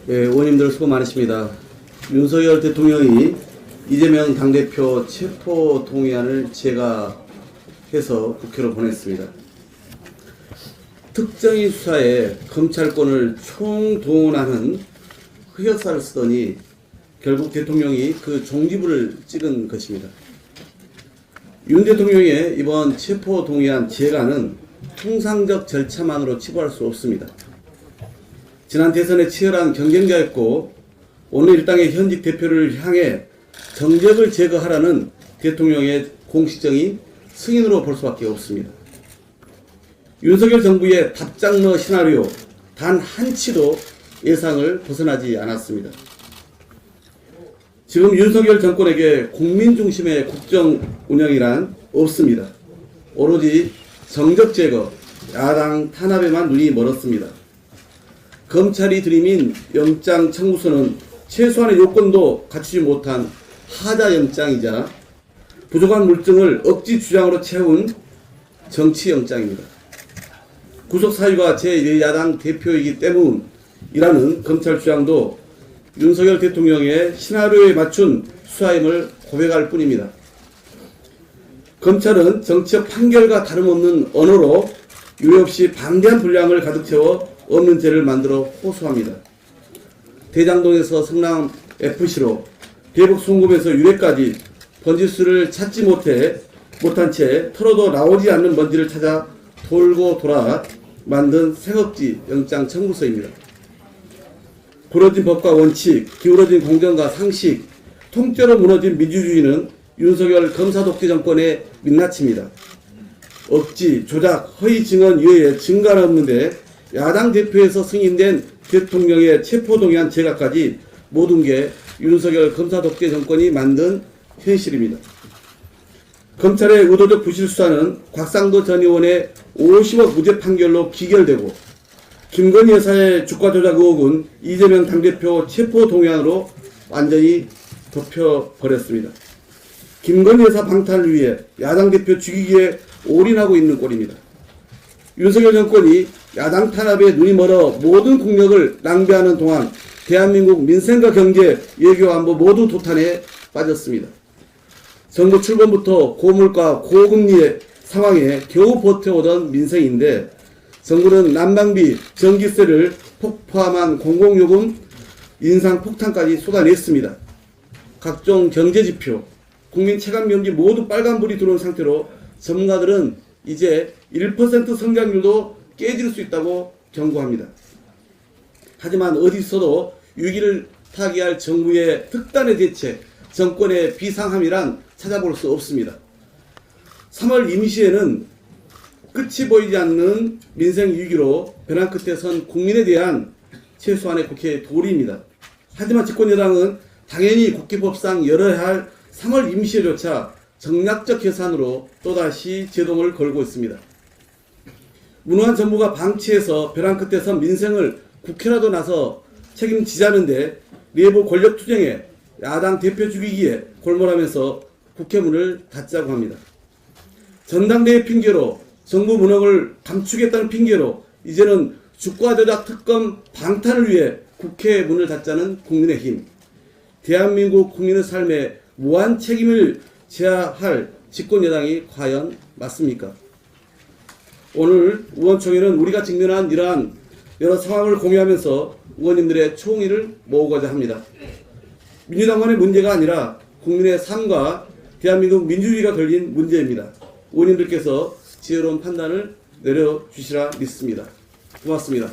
네, 의원님들 수고 많으십니다. 윤석열 대통령이 이재명 당대표 체포 동의안을 제각해서 국회로 보냈습니다. 특정인 수사에 검찰권을 총동원하는 흑역사를 쓰더니 결국 대통령이 그 종지부를 찍은 것입니다. 윤 대통령의 이번 체포 동의안 제각은 통상적 절차만으로 치부할 수 없습니다. 지난 대선에 치열한 경쟁자였고 오늘 일당의 현직 대표를 향해 정적을 제거하라는 대통령의 공식적인 승인으로 볼 수밖에 없습니다. 윤석열 정부의 답장러 시나리오 단 한치도 예상을 벗어나지 않았습니다. 지금 윤석열 정권에게 국민 중심의 국정 운영이란 없습니다. 오로지 정적 제거, 야당 탄압에만 눈이 멀었습니다. 검찰이 들이민 영장 청구서는 최소한의 요건도 갖추지 못한 하자 영장이자 부족한 물증을 억지 주장으로 채운 정치 영장입니다. 구속 사유가 제1야당 대표이기 때문이라는 검찰 주장도 윤석열 대통령의 시나리오에 맞춘 수사임을 고백할 뿐입니다. 검찰은 정치적 판결과 다름없는 언어로 유례없이 방대한 분량을 가득 채워 없는 죄를 만들어 호소합니다. 대장동에서 성남 FC로 대북 송금에서 유례까지 번지수를 찾지 못한 채 털어도 나오지 않는 먼지를 찾아 돌고 돌아 만든 생업지 영장 청구서입니다. 부러진 법과 원칙, 기울어진 공정과 상식, 통째로 무너진 민주주의는 윤석열 검사 독재 정권의 민낯입니다. 억지, 조작, 허위 증언 이외에 증거가 없는데 야당 대표에서 승인된 대통령의 체포동의안 제각까지 모든 게 윤석열 검사 독재 정권이 만든 현실입니다. 검찰의 의도적 부실 수사는 곽상도 전 의원의 50억 무죄 판결로 기결되고 김건희 여사의 주가 조작 의혹은 이재명 당대표 체포동의안으로 완전히 덮여버렸습니다. 김건희 여사 방탄을 위해 야당 대표 죽이기에 올인하고 있는 꼴입니다. 윤석열 정권이 야당 탄압에 눈이 멀어 모든 국력을 낭비하는 동안 대한민국 민생과 경제, 외교, 안보 모두 도탄에 빠졌습니다. 정부 출범부터 고물가, 고금리의 상황에 겨우 버텨오던 민생인데 정부는 난방비, 전기세를 포함한 공공요금 인상 폭탄까지 쏟아냈습니다. 각종 경제지표, 국민 체감경제 모두 빨간불이 들어온 상태로 전문가들은 이제 1% 성장률도 깨질 수 있다고 경고합니다. 하지만 어디서도 위기를 타개할 정부의 특단의 대책, 정권의 비상함이란 찾아볼 수 없습니다. 3월 임시에는 끝이 보이지 않는 민생 위기로 벼랑 끝에 선 국민에 대한 최소한의 국회의 도리입니다. 하지만 집권여당은 당연히 국회법상 열어야 할 3월 임시조차 정략적 계산으로 또다시 제동을 걸고 있습니다. 무능한 정부가 방치해서 벼랑 끝에 선 민생을 국회라도 나서 책임지자는데 내부 권력 투쟁에 야당 대표 죽이기에 골몰하면서 국회 문을 닫자고 합니다. 전당대회 핑계로 정부 무능을 감추겠다는 핑계로 이제는 주가 조작 특검 방탄을 위해 국회 문을 닫자는 국민의힘. 대한민국 국민의 삶에 무한 책임을 져야 할 집권여당이 과연 맞습니까? 오늘 의원총회는 우리가 직면한 이러한 여러 상황을 공유하면서 의원님들의 총의를 모으고자 합니다. 민주당만의 문제가 아니라 국민의 삶과 대한민국 민주주의가 걸린 문제입니다. 의원님들께서 지혜로운 판단을 내려주시라 믿습니다. 고맙습니다.